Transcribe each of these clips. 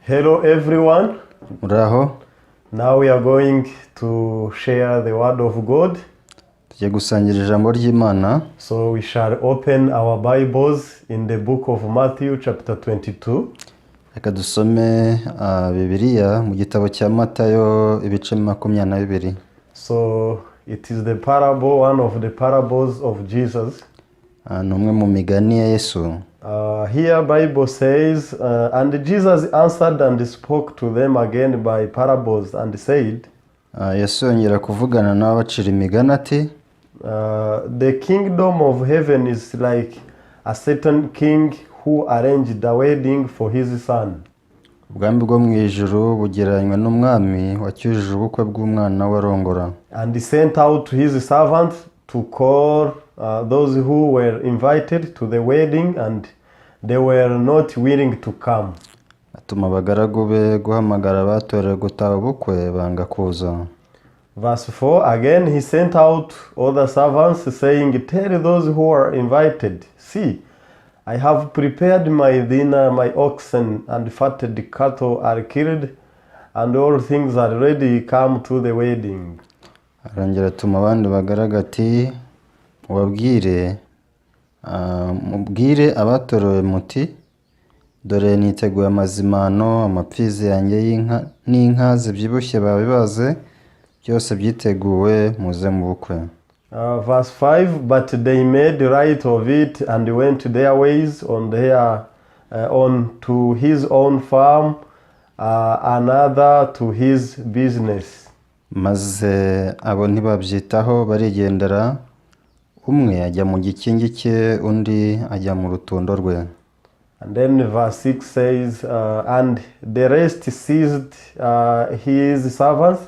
Hello everyone. Muraho. Now we are going to share the word of God. Tugiye gusangira ijambo ry'Imana. So we shall open our Bibles in the book of Matthew chapter 22. Reka dusome Bibiliya mu gitabo cya Matayo ibice 22. So it is the parable, one of the parables of Jesus. Ni umwe mu migani ya Yesu. Here Bible says, and Jesus answered and spoke to them again by parables and said, Yesu yongera kuvugana nabo bacira imigani ati, the kingdom of heaven is like a certain king who arranged a wedding for his son. ubwami bwo mu ijuru bugereranywa n'umwami wacyujije ubukwe bw'umwana we arongora. And he sent out his servants to call those who were invited to the wedding, and they were not willing to come. Atuma abagaragu be guhamagara abatorewe gutaha ubukwe banga kuza. Verse 4, again he sent out other servants, saying, tell those who are invited, see, I have prepared my dinner, my oxen and fatted cattle are killed, and all things are ready, come to the wedding. Arongera atuma abandi bagaraga ati, mubwire abatorewe muti, dore niteguye amazimano, amapfizi yanjye y'inka n'inka zibyibushye babibaze, byose byiteguwe muze mu bukwe. Verse 5, but they made light of it and went their ways on to his own farm, another to his business. Maze abo ntibabyitaho barigendera, umwe ajya mu gikingi cye undi ajya mu rutundo rwe. And then verse 6 says, and the rest seized his servants,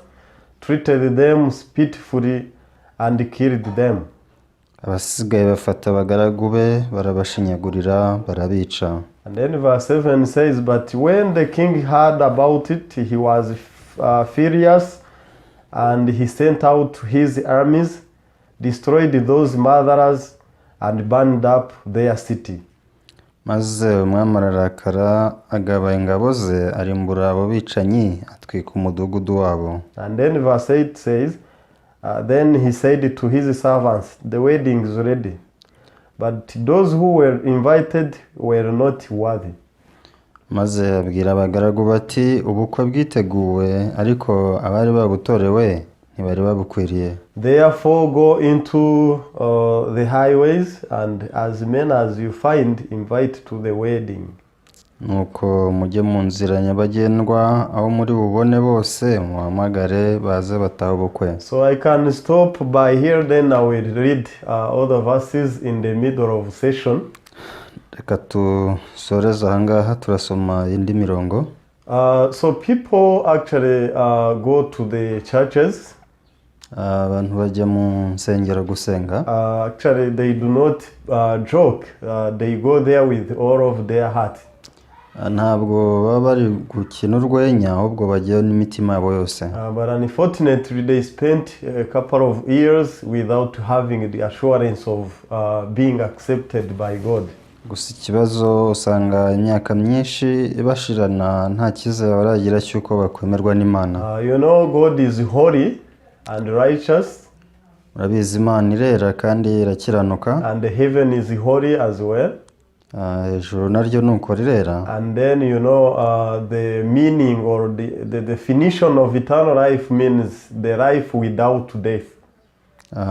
treated them spitefully, and killed them. Abasigaye bafata abagaragu be barabashinyagurira barabica. And then verse 7 says, but when the king heard about it, he was furious, and he sent out his armies, destroyed those murderers, and burned up their city. Maze umwami ararakara agaba ingabo ze arimbura abo bicanyi atwika umudugudu wabo. And then verse 8 says, then he said to his servants, the wedding is ready, but those who were invited were not worthy. Maze abwira abagaragu bati, ubukwe bwiteguwe ariko abari babutorewe ntibari babukwiriye. Therefore go into the highways, and as many as you find, invite to the wedding. Nuko mujye mu nzira nyabagendwa, aho muri bubone bose muhamagare baze bataha ubukwe. So I can stop by here, then I will read all the verses in the middle of session. Reka tusoreze ahangaha turasoma indi mirongo. So people actually go to the churches. Abantu bajya mu nsengero gusenga. Actually they do not joke. They go there with all of their heart. Ntabwo baba bari gukina urwenya, ahubwo bajyayo n'imitima yabo yose. But unfortunately they spent a couple of years without having the assurance of being accepted by God. Gusa ikibazo usanga imyaka myinshi ibashirana nta cyizere baragira cy'uko bakwemerwa n'Imana. You know, God is holy and righteous. Murabizi Imana irera kandi irakiranuka. And the heaven is holy as well. Ijuru naryo nuko rirera. And then you know the meaning or the definition of eternal life means the life without death.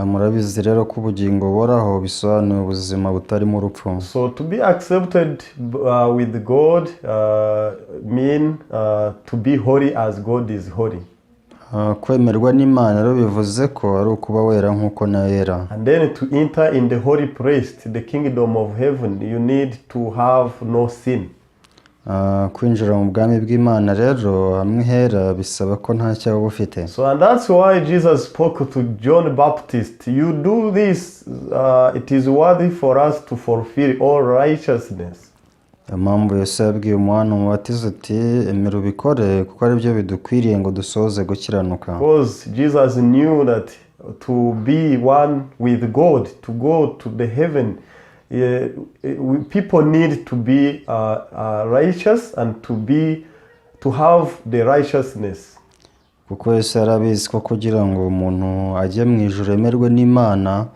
Murabizi rero ko ubugingo buhoraho bisobanuye ubuzima butarimo urupfu. So to be accepted with God mean to be holy as God is holy. Kwemerwa n'Imana rero bivuze ko ari ukuba wera nk'uko nayo yera. And then to enter in the holy place, the kingdom of heaven, you need to have no sin. Kwinjira mu bwami bw'Imana rero hamwe hera bisaba ko nta cyaha uba ufite. So and that's why Jesus spoke to John Baptist, you do this, it is worthy for us to fulfill all righteousness. Impamvu Yesu yabwiye Yohana umubatiza ati, emera ubikore kuko ari byo bidukwiriye ngo dusohoze gukiranuka. Because Jesus knew that to be one with God, to go to the heaven, people need to be righteous and to have the righteousness. kuko Yesu yarabizi ko kugira ngo umuntu ajye mu ijuru emerwe n'Imana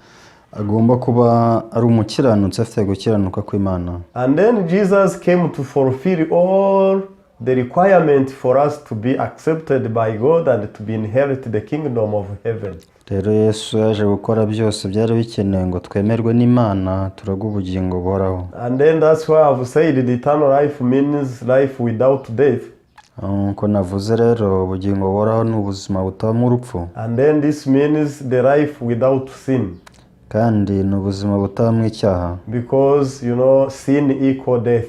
agomba kuba ari umukiranutsi afite gukiranuka kw'Imana. And then Jesus came to fulfill all the requirement for us to be accepted by God and to be inherit the kingdom of heaven. Rero Yesu yaje gukora byose byari bikenewe ngo twemerwe n'Imana turaga ubugingo buhoraho. And then that's why I've said the eternal life means life without death. Ko navuze rero ubugingo buhoraho ni ubuzima butabamo urupfu. And then this means the life without sin. Kandi ni ubuzima butabamo icyaha. Because sin equal death.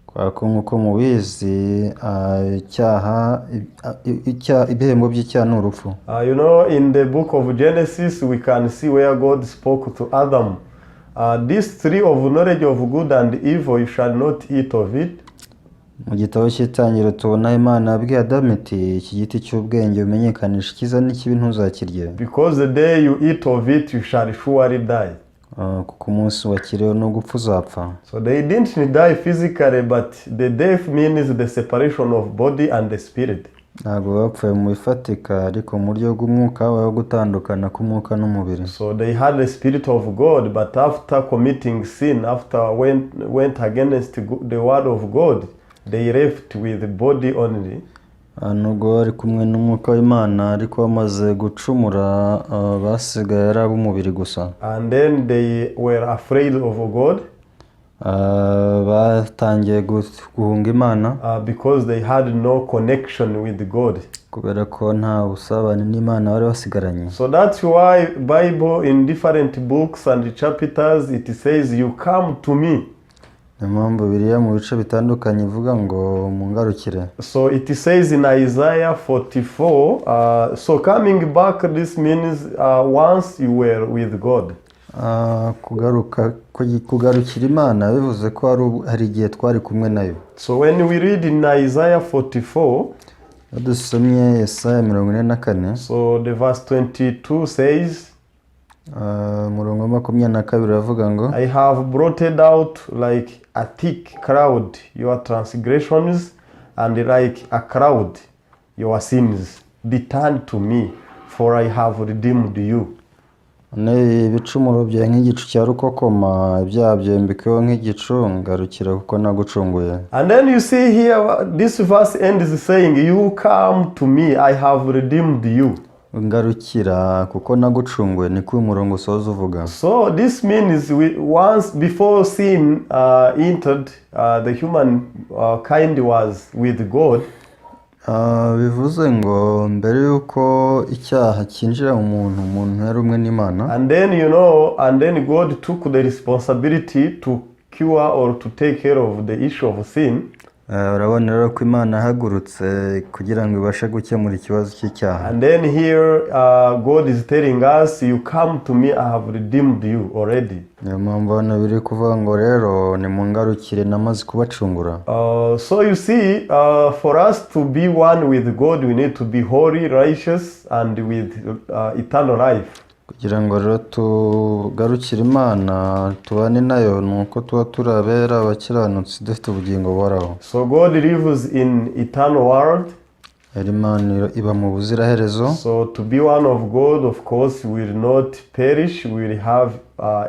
Kwako nk'uko mubizi ibihembo by'icyaha ni urupfu. In the book of Genesis we can see where God spoke to Adam. This tree of knowledge of good and evil you shall not eat of it. Mu gitabo cy'itangiriro tubona Imana yabwiye Adamu iti iki giti cy'ubwenge bumenyekanisha icyiza n'ikibi ntuzakirye. Because the day you eat of it you shall surely die. Kuko umunsi wakiriho no gupfa uzapfa. So they didn't die physically, but the death means the separation of body and the spirit. Ntabwo bapfuye mu bifatika ariko mu buryo bw'umwuka habayeho gutandukana k'umwuka n'umubiri. So they had the spirit of God, but after committing sin, after went against the word of God, they left with the body only. Nubwo bari kumwe n'umwuka w'Imana ariko bamaze gucumura basigaye ari ab'umubiri gusa. And then they were afraid of God. Batangiye guhunga Imana. Because they had no connection with God. Kubera ko nta busabane n'Imana bari basigaranye. So that's why Bible in different books and chapters it says you come to me. Impamvu Bibiliya mu bice bitandukanye ivuga ngo mungarukire. So it says in Isaiah 44, so coming back this means once you were with God. Kugarukira Imana bivuze ko hari igihe twari kumwe nayo. So when we read in Isaiah 44, dusomye Yesaya 44, so the verse 22 says, murongo 22 ravuga ngo I have blotted out like a thick cloud your transgressions and like a cloud your sins. Return to me, for I have redeemed you. Ibicumuro bya nk'igicu cya rukokoma byabyo mbikeho nk'igicu ngarukira kuko nagucunguye. And then you see here this verse ends saying you come to me, I have redeemed you. Ngarukira kuko nagucunguye niko umurongo usoza uvuga. So this means once before sin entered, the human kind was with God. Bivuze ngo mbere yuko icyaha cyinjira mu muntu yari umwe n'Imana. And then God took the responsibility to cure or to take care of the issue of sin. Urabona rero ko Imana yahagurutse kugira ngo ibashe gukemura ikibazo cy'icyaha. And then here God is telling us you come to me, I have redeemed you already. Niyo mpamvu hano biri kuvuga ngo rero nimungarukire namaze kubacungura. So you see, for us to be one with God we need to be holy, righteous and with eternal life. Kugira ngo rero tugarukire Imana tubane nayo nuko tuba turabera abakiranutsi dufite ubugingo buhoraho. So God lives in eternal world. Imana iba mu buziraherezo. So to be one of God, of course, will not perish, will have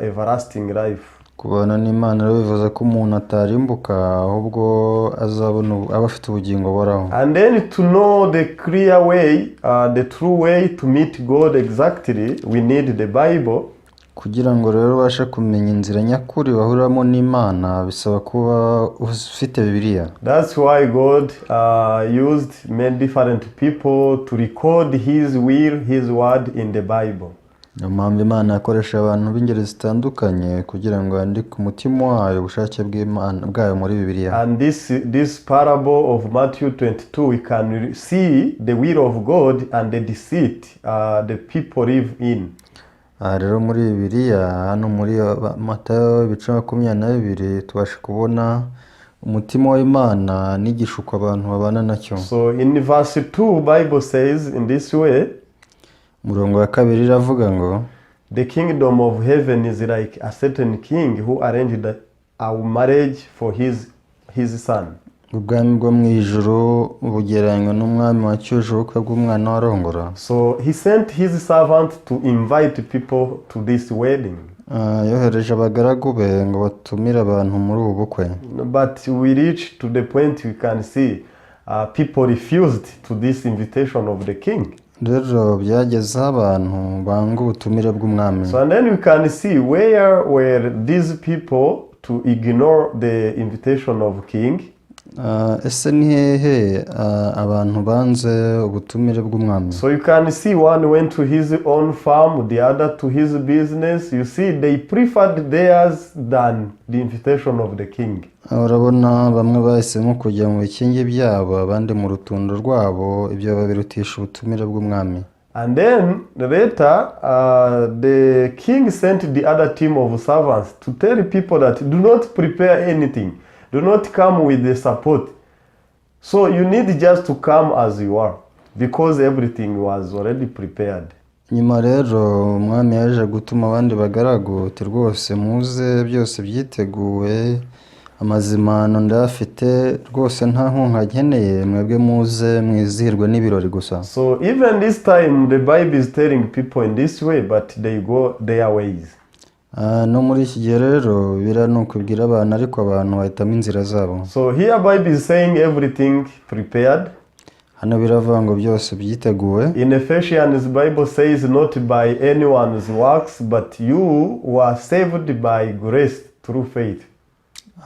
everlasting life. Kubana n'Imana rero bivuze ko umuntu atarimbuka ahubwo azabona aba afite ubugingo buhoraho. And then to know the clear way, the true way to meet God exactly, we need the Bible. Kugira ngo rero ubashe kumenya inzira nyakuri bahuriramo n'Imana bisaba kuba ufite Bibiliya. That's why God used many different people to record His will, His word in the Bible. Niyo mpamvu Imana yakoresha abantu b'ingeri zitandukanye kugira ngo yandike umutima wayo ubushake bwayo muri Bibiliya. And this parable of Matthew 22 we can see the will of God and the deceit the people live in. Rero muri Bibiliya hano muri Matayo 22 tubasha kubona umutima w'Imana n'igishuko abantu babana nacyo. So in verse 2 Bible says in this way, murongo wa 2 iravuga ngo the kingdom of heaven is like a certain king who arranged a marriage for his son. ubwami bwo mu ijuru bugereranywa n'umwami wacyuje ubukwe bw'umwana warongora. So he sent his servant to invite people to this wedding. Yohereje abagaragu be ngo batumire abantu muri ubu bukwe. But we reach to the point we can see people refused to this invitation of the king. Rero byagezeho abantu banga ubutumire bw'umwami. So and then we can see where were these people to ignore the invitation of king. Ese ni hehe abantu banze ubutumire bw'umwami? So you can see one went to his own farm, the other to his business. You see they preferred theirs than the invitation of the king. Urabona bamwe bahisemo kujya mu bikingi byabo abandi mu rutundo rwabo, ibyo babirutisha ubutumire bw'umwami. And then later the king sent the other team of servants to tell people that do not prepare anything. Do not come with the support. So you need just to come as you are, because everything was already prepared. Nyuma rero umwami yaje gutuma abandi bagaragu ati rwose muze byose byiteguwe, amazimano ndafite rwose nta nkunga nkeneye, mwebwe muze mwizihirwe n'ibirori gusa. So even this time the Bible is telling people in this way, but they go their ways. No muri iki gihe rero biranukubwira abantu ariko abantu bahitamo inzira zabo. So here Bible is saying everything prepared. Hano biravuga ngo byose byiteguwe. In Ephesians Bible says not by anyone's works, but you were saved by grace through faith.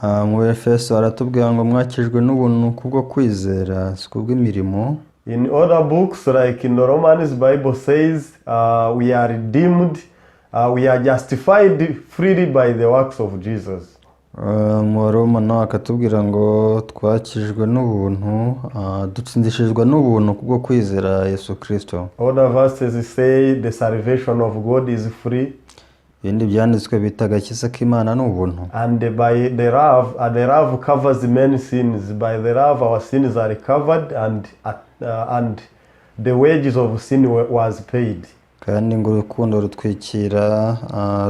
Mu Efeso aratubwira ngo mwakijwe n'ubuntu kubwo kwizera si kubw'imirimo. In other books like in the Romans Bible says we are redeemed. We are justified freely by the works of Jesus. Mu Roma naho akatubwira ngo twakijwe n'ubuntu, dutsindishijwe n'ubuntu kubwo kwizera Yesu Kristo. Other verses say the salvation of God is free. Ibindi byanditswe bita agakiza k'Imana n'ubuntu. And by the love covers many sins. By the love our sins are covered, and the wages of sin was paid. Kandi ngo urukundo rutwikira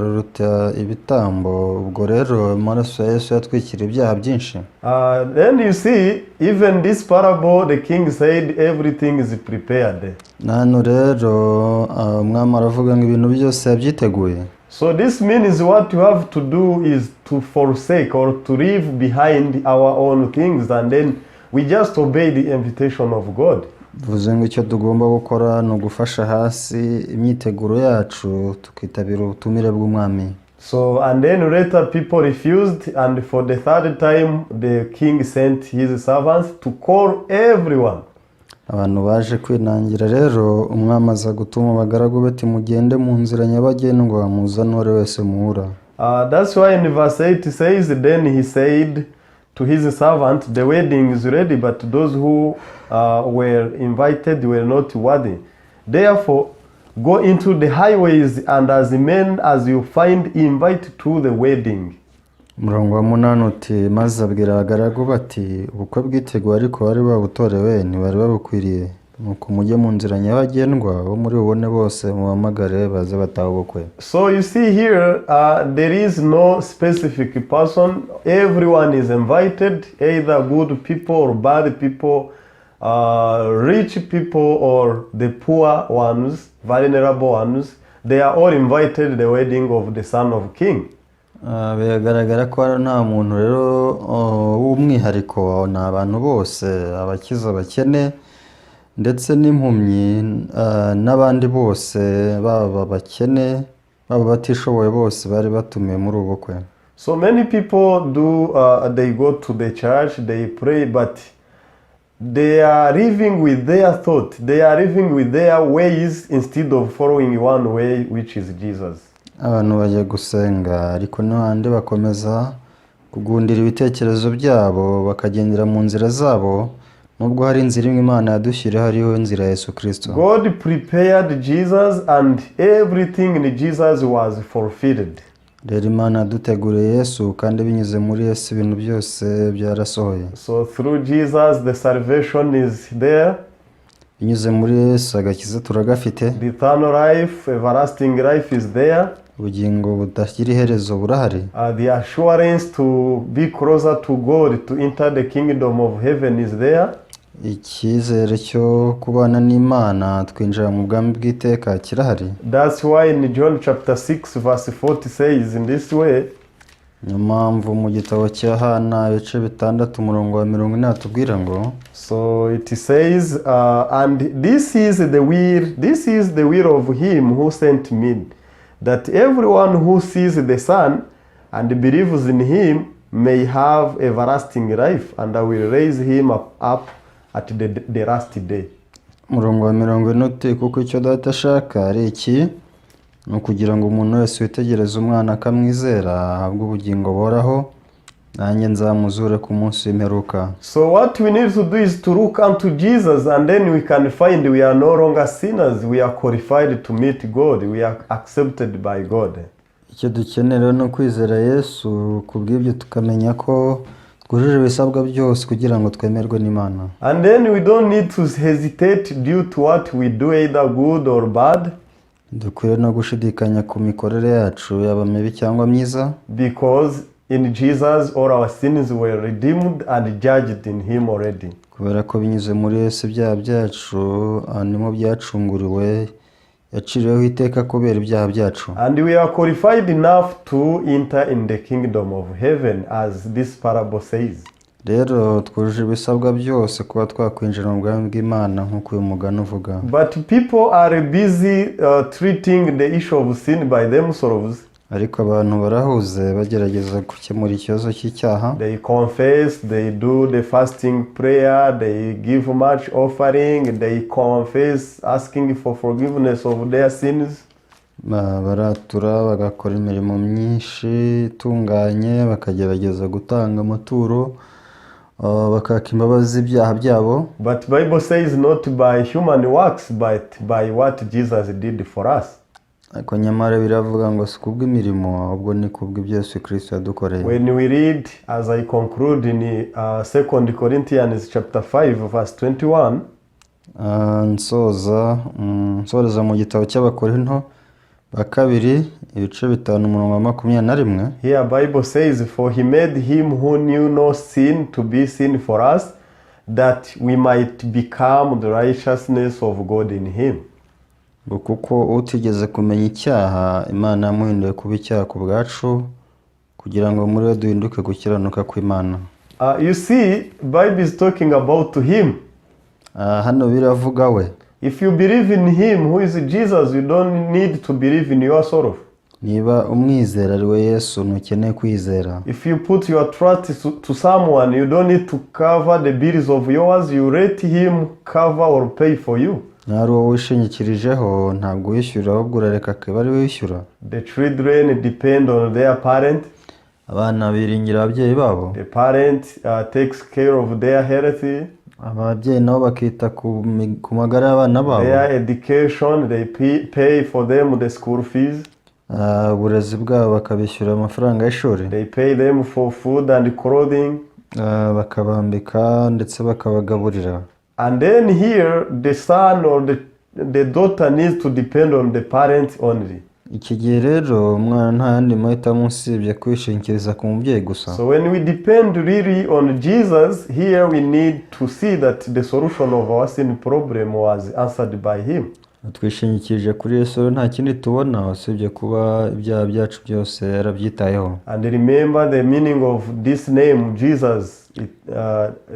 ruruta ibitambo, ubwo rero amaraso ya Yesu yatwikira ibyaha byinshi. Then you see, even this parable, the king said everything is prepared. Hano rero umwami aravuga ngo ibintu byose yabyiteguye. So this means what you have to do is to forsake or to leave behind our own things, and then we just obey the invitation of God. Vuze ngo icyo tugomba gukora ni ugufasha hasi imyiteguro yacu tukitabira ubutumire bw'umwami. So and then later people refused, and for the third time the king sent his servants to call everyone. Abantu baje kwinangira rero umwami aza gutuma abagaragu bati mugende mu nzira nyabagendwa muzane uwari wese muhura. That's why in verse 8 it says, then he said to his servant, the wedding is ready, but those who were invited were not worthy. Therefore, go into the highways, and as many as you find, invite to the wedding. Murongo wa 8 uti maze abwira abagaragu bati ubukwe bwiteguye ariko bari babutorewe ntibari babukwiriye, nuko mujye mu nzira nyabagendwa bo muri bubone bose muhamagare baze bataha ubukwe. So you see here, there is no specific person. Everyone is invited, either good people or bad people, rich people or the poor ones, vulnerable ones. They are all invited the wedding of the son of king. Biragaragara ko nta muntu rero w'umwihariko, ni abantu bose, abakiza abakene ndetse n'impumyi n'abandi bose, baba bakene baba batishoboye bose bari batumiwe muri ubu bukwe. So many people they go to the church, they pray, but they are living with their thought, they are living with their ways instead of following one way, which is Jesus. Abantu bajya gusenga ariko n'abandi bakomeza kugundira ibitekerezo byabo bakagendera mu nzira zabo, nubwo hari inzira imwe Imana yadushyiriyeho hariho inzira ya Yesu Kristo. God prepared Jesus, and everything in Jesus was fulfilled. Rero Imana yaduteguriye Yesu kandi binyuze muri Yesu ibintu byose byarasohoye. So through Jesus the salvation is there. Binyuze muri Yesu agakiza turagafite. The eternal life, everlasting life is there. ubugingo budagira iherezo burahari. The assurance to be closer to God, to enter the kingdom of heaven is there. Icyizere cyo kubana n'Imana twinjira mu bwami bw'iteka kirahari. That's why in John chapter 6 verse 40 says in this way. Niyo mpamvu mu gitabo cya Yohana ibice 6 umurongo wa 40 atubwira ngo, so it says and this is the will of him who sent me, that everyone who sees the Son and believes in him may have everlasting life, and I will raise him up at the last day. Umurongo wa 40 kuko icyo Data ashaka ari iki, ni ukugira ngo umuntu wese witegereza umwana akamwizera ahabwe ubugingo buhoraho, nanjye nzamuzure ku munsi w'imperuka. So what we need to do is to look unto Jesus, and then we can find we are no longer sinners, we are qualified to meet God, we are accepted by God. Icyo dukenera no kwizera Yesu, kubw'ibyo tukamenya ko twujuje ibisabwa byose kugira ngo twemerwe n'Imana. And then we don't need to hesitate due to what we do, either good or bad. Dukwiriye no gushidikanya ku mikorere yacu yaba mibi cyangwa myiza, because in Jesus all our sins were redeemed and judged in him already. Kubera ko binyuze muri Yesu ibyaha byacu nimo byacunguriwe, yaciriweho iteka kubera ibyaha byacu. And we are qualified enough to enter in the kingdom of heaven, as this parable says. Rero twujuje ibisabwa byose kuba twakwinjira mu bwami bw'Imana nk'uko uyu mugani uvuga. But people are busy treating the issue of sin by themselves. Ariko abantu barahuze bagerageza gukemura ikibazo cy'icyaha. They confess, they do the fasting prayer, they give much offering, they confess asking for forgiveness of their sins. Baratura bagakora imirimo myinshi itunganye, bakagerageza gutanga amaturo, bakaka imbabazi ibyaha byabo. But Bible says not by human works, but by what Jesus did for us. Ariko nyamara biravuga ngo si kubw'imirimo, ahubwo ni kubw'ibyo Yesu Kristo yadukoreye. When we read, as I conclude in 2 Corinthians chapter 5 verse 21, nsoza mu gitabo cy'Abakorinto ba kabiri ibice 5 umurongo wa 21. Here Bible says, for he made him who knew no sin to be sin for us, that we might become the righteousness of God in him. Kuko utigeze kumenya icyaha, Imana yamuhinduye kuba icyaha ku bwacu, kugira ngo muri we duhinduke gukiranuka kw'Imana. You see, Bible is talking about him. Hano biravuga we. If you believe in him who is Jesus, you don't need to believe in yourself. Niba umwizera ari we Yesu, ntukeneye kwizera. If you put your trust to someone, you don't need to cover the bills of yours, you let him cover or pay for you. Nari wowe wishingikirijeho, ntabwo wishyura, ahubwo urareka akaba ari we wishyura. The children depend on their parent. Abana biringira ababyeyi babo. The parent takes care of their health. Ababyeyi nabo bakita ku magara y'abana babo. Their education, they pay for them the school fees. Uburezi bwabo bakabishyura amafaranga y'ishuri. They pay them for food and clothing. Bakabambika ndetse bakabagaburira. And then here the son or the daughter needs to depend on the parents only. Iki gihe rero umwana nta yandi mahitamo usibye kwishingikiriza ku mubyeyi gusa. So when we depend really on Jesus, here we need to see that the solution of our sin problem was answered by him. Twishingikirije kuri Yesu, nta kindi tubona usibye kuba ibyaha byacu byose yarabyitayeho. And remember the meaning of this name Jesus.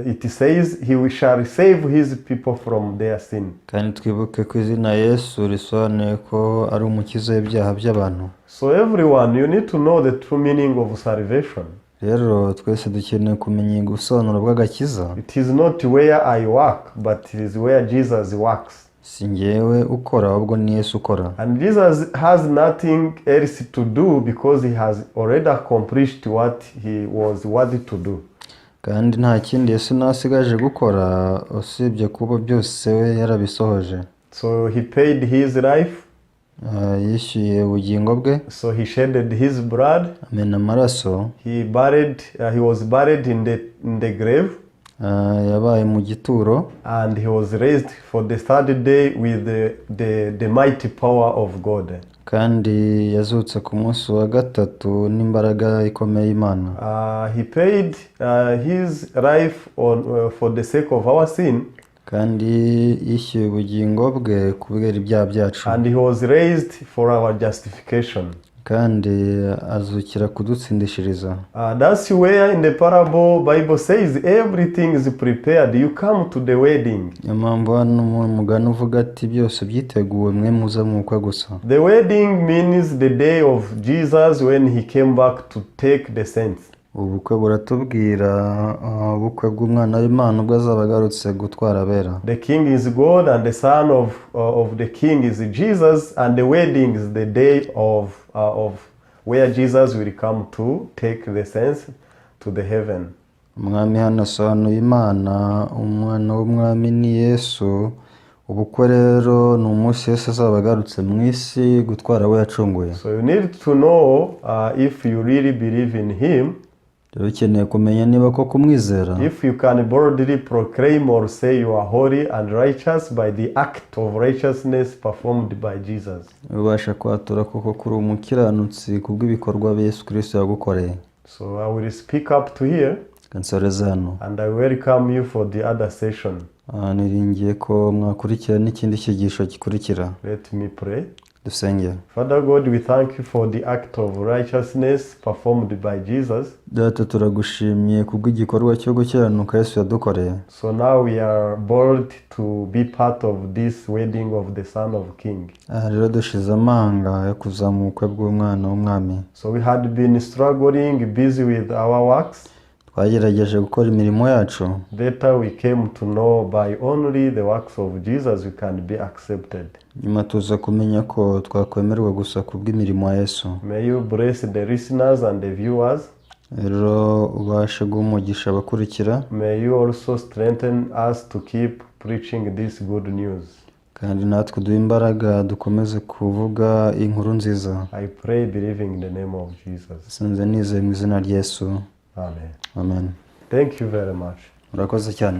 It says he shall save his people from their sin. Kandi twibuke ko izina Yesu risobanuye ko ari umukiza w'ibyaha by'abantu. So everyone, you need to know the true meaning of salvation. Rero twese dukeneye kumenya ubusobanuro bw'agakiza. It is not where I work, but it is where Jesus works. Si njyewe ukora, ahubwo ni Yesu ukora. And Jesus has nothing else to do because he has already accomplished what he was worthy to do. Kandi nta kindi Yesu nasigaje gukora usibye kuba byose we yarabisohoje. So he paid his life. Yishyuye ubugingo bwe. So he shedded his blood. Amena amaraso. He was buried in the grave. Yabaye mu gituro. And he was raised for the third day with the mighty power of God. kandi yazutse ku munsi wa gatatu n'imbaraga ikomeye y'Imana. He paid his life for the sake of our sin. Kandi yishyuye ubugingo bwe kubera ibyaha byacu. And he was raised for our justification. Kandi azukira kudutsindishiriza. That's where in the parable Bible says everything is prepared, you come to the wedding. Impamvu hano umugani uvuga ati byose byiteguwe mwe muza mu bukwe gusa. The wedding means the day of Jesus when he came back to take the saints. Ubukwe buratubwira ubukwe bw'umwana w'Imana ubwo azaba agarutse gutwara abera. The king is God and the son of the king is Jesus, and the wedding is the day of where Jesus will come to take the saints to the heaven. Umwami hano asobanuye Imana, umwana w'umwami ni Yesu. Ubukwe rero ni umunsi Yesu azaba agarutse mu isi gutwara abo yacunguye. So you need to know if you really believe in him. Rero ukeneye kumenya niba koko kumwizera. If you can boldly proclaim or say you are holy and righteous by the act of righteousness performed by Jesus. Ubasha kwatura koko kuri umukiranutsi kubw'ibikorwa Yesu Kristo yagukoreye. So I will speak up to here. Kansoreza hano. And I welcome you for the other session. Niringiye ko mwakurikira n'ikindi cyigisho gikurikira. Let me pray. Dusenge. Father God, we thank you for the act of righteousness performed by Jesus. Data turagushimiye kubw'igikorwa cyo gukiranuka Yesu yadukoreye. So now we are bold to be part of this wedding of the Son of King. Rero dushize amanga yo kuza mu bukwe bw'umwana w'umwami. So we had been struggling, busy with our works. Twagerageje gukora imirimo yacu. Later we came to know by only the works of Jesus we can be accepted. Nyuma tuza kumenya ko twakwemerwa gusa kubw'imirimo ya Yesu. May you bless the listeners and the viewers. Rero ubashe guhumugisha abakurikira. May you also strengthen us to keep preaching this good news. Kandi natwe duhe imbaraga dukomeze kuvuga inkuru nziza. I pray believing in the name of Jesus. Sinze nizeye mu izina rya Yesu. Amen. Amen. Thank you very much. Urakoze cyane.